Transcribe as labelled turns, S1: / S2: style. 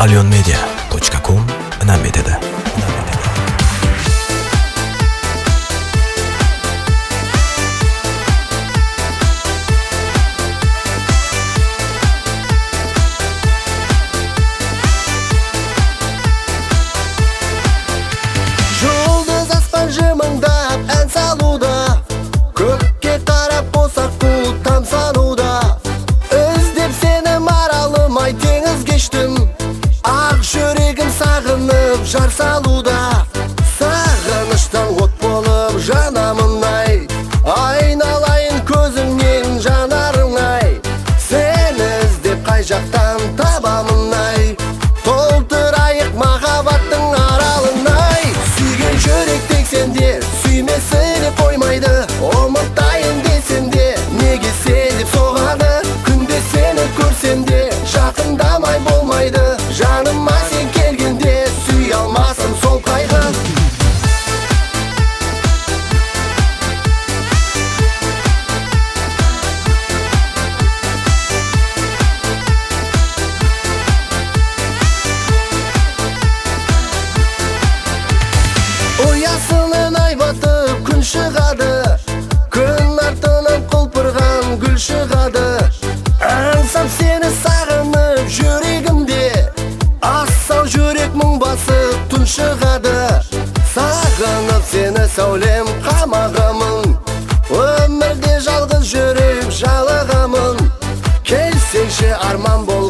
S1: alyonmedia.com Namedada.
S2: Жұлдыз аспан жымыңдап ән салуда, көкке қарап босақ бұлт тамсануда. Іздеп сені маралымай теңіз кештім, ақ жүрегім сағынып жар салуда. Сағыныштан от болып жанамын ай, айналайын көзіңнен жанарың ай. Сені іздеп қай жақтан табамын ай, толтырайық махаббаттың аралын ай. Сүйген жүрек тек сенде, сүймесі де қоймайды. Ұмытайын десем де, неге себеп соғады. Күнде сені көрсем де, жақындамай болмайды. Жаныма сен келгенде, сүй алмасым сол қайғы. Ұясынан ай батып күн шығады, күн артынан құлпырған гүл шығады. Аңсам сені сағынып жүрегімде, асау жүрек мұң басып түн шығады. Сағынып сені сәулем қамағамын, өмірде жалғыз жүріп жалығамын. Келсеңші арман бол